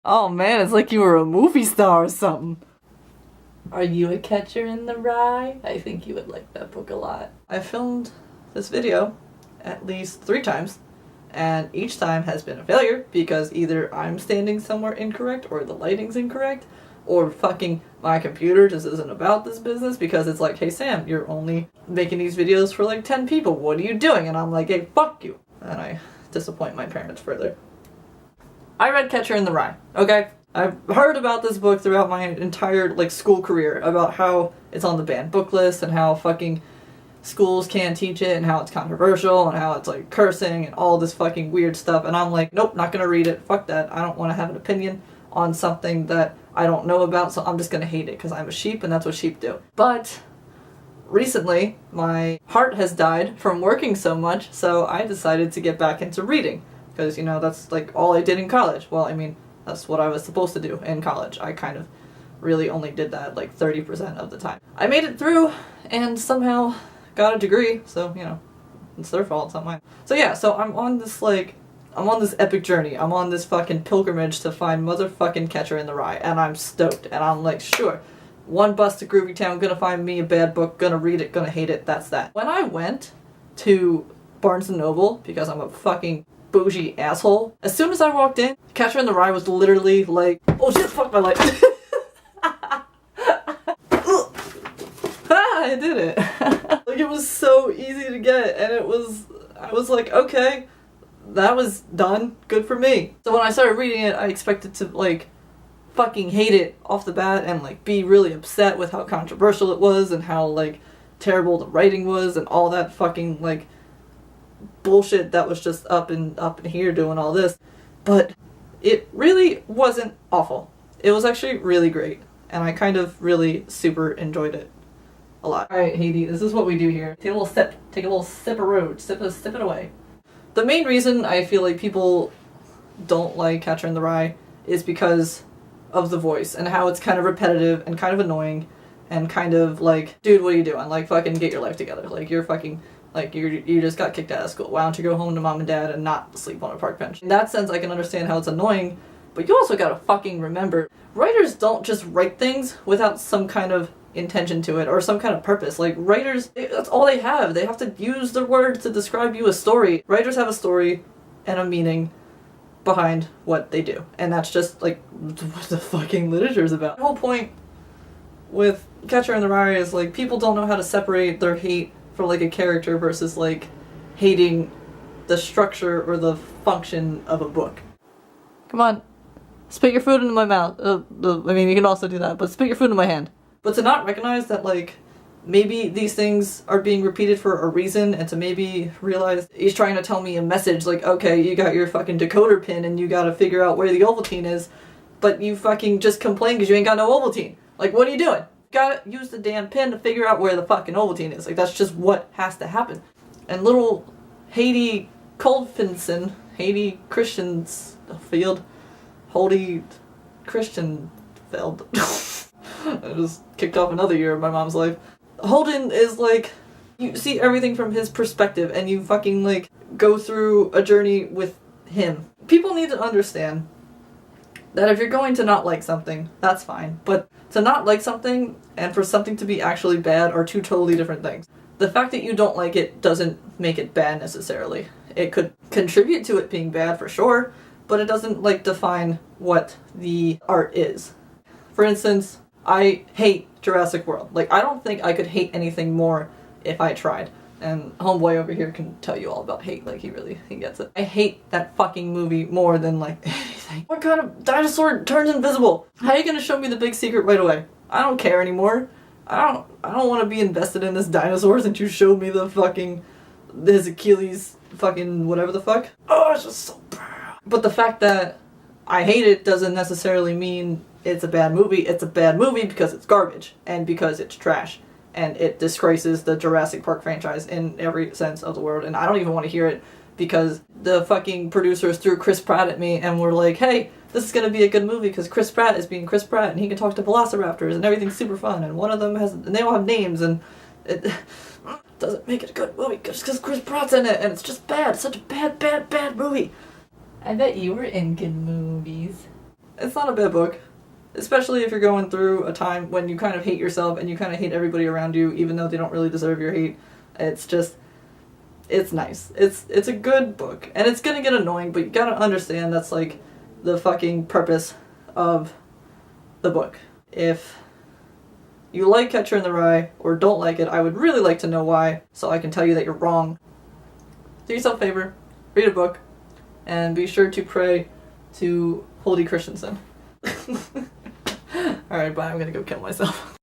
Oh man, it's like you were a movie star or something. Are you a Catcher in the Rye? I think you would like that book a lot. I filmed this video at least 3 times, and each time has been a failure because either I'm standing somewhere incorrect or the lighting's incorrect, or fucking my computer just isn't about this business because it's like, hey Sam, you're only making these videos for like 10 people, what are you doing? And I'm like, hey, fuck you. And I disappoint my parents further. I read Catcher in the Rye, okay? I've heard about this book throughout my entire like school career, about how it's on the banned book list and how fucking schools can't teach it and how it's controversial and how it's like cursing and all this fucking weird stuff, and I'm like, nope, not gonna read it, fuck that. I don't want to have an opinion on something that I don't know about, so I'm just gonna hate it because I'm a sheep and that's what sheep do. But recently my heart has died from working so much, so I decided to get back into reading because, you know, that's like all I did in college. Well, I mean, that's what I was supposed to do in college. I kind of really only did that like 30% of the time. I made it through and somehow got a degree, so, you know, it's their fault, it's not mine. So yeah, so I'm on this epic journey. I'm on this fucking pilgrimage to find motherfucking Catcher in the Rye, and I'm stoked, and I'm like, sure, one bus to Groovy Town, gonna find me a bad book, gonna read it, gonna hate it, that's that. When I went to Barnes & Noble, because I'm a fucking bougie asshole, as soon as I walked in, Catcher in the Rye was literally like, oh shit, fuck my life. I did it. Like, it was so easy to get, and I was like, okay, that was done, good for me. So when I started reading it, I expected to like fucking hate it off the bat and like be really upset with how controversial it was and how like terrible the writing was and all that fucking like bullshit that was just up in here doing all this. But it really wasn't awful. It was actually really great, and I kind of really super enjoyed it a lot. Alright, Haiti, this is what we do here. Take a little sip. Take a little sip of road. Sip it away. The main reason I feel like people don't like Catcher in the Rye is because of the voice and how it's kind of repetitive and kind of annoying and kind of like, dude, what are you doing? Like, fucking get your life together. Like, you're fucking, like, you just got kicked out of school. Why don't you go home to mom and dad and not sleep on a park bench? In that sense, I can understand how it's annoying, but you also gotta fucking remember, writers don't just write things without some kind of intention to it or some kind of purpose. Like, writers, that's all they have. They have to use their words to describe you a story. Writers have a story and a meaning behind what they do, and that's just like what the fucking literature is about. The whole point with Catcher in the Rye is like, people don't know how to separate their hate for like a character versus like hating the structure or the function of a book. Come on, spit your food into my mouth. I mean, you can also do that, but spit your food in my hand. But to not recognize that, like, maybe these things are being repeated for a reason, and to maybe realize he's trying to tell me a message, like, okay, you got your fucking decoder pin and you gotta figure out where the Ovaltine is, but you fucking just complain because you ain't got no Ovaltine. Like, what are you doing? You gotta use the damn pin to figure out where the fucking Ovaltine is. Like, that's just what has to happen. And little Haiti Colfinson, Haiti Christiansfield, Holy Christianfeld. I just kicked off another year of my mom's life. Holden is like, you see everything from his perspective and you fucking like go through a journey with him. People need to understand that if you're going to not like something, that's fine. But to not like something and for something to be actually bad are two totally different things. The fact that you don't like it doesn't make it bad necessarily. It could contribute to it being bad for sure, but it doesn't like define what the art is. For instance, I hate Jurassic World. Like, I don't think I could hate anything more if I tried. And homeboy over here can tell you all about hate. Like, he gets it. I hate that fucking movie more than, like, anything. What kind of dinosaur turns invisible? How are you gonna show me the big secret right away? I don't care anymore. I don't want to be invested in this dinosaur since you showed me his Achilles fucking whatever the fuck. Oh, it's just so bad. But the fact that I hate it doesn't necessarily mean it's a bad movie. It's a bad movie because it's garbage and because it's trash and it disgraces the Jurassic Park franchise in every sense of the word, and I don't even want to hear it because the fucking producers threw Chris Pratt at me and were like, hey, this is gonna be a good movie because Chris Pratt is being Chris Pratt and he can talk to velociraptors and everything's super fun and one of them and they all have names, and it doesn't make it a good movie just because Chris Pratt's in it and it's just bad. It's such a bad movie. I bet you were in good movies. It's not a bad book. Especially if you're going through a time when you kind of hate yourself and you kind of hate everybody around you, even though they don't really deserve your hate. It's just, it's nice. It's a good book. And it's gonna get annoying, but you gotta understand that's like the fucking purpose of the book. If you like Catcher in the Rye or don't like it, I would really like to know why, so I can tell you that you're wrong. Do yourself a favor, read a book, and be sure to pray to Holy Christensen. Alright, bye, I'm gonna go kill myself.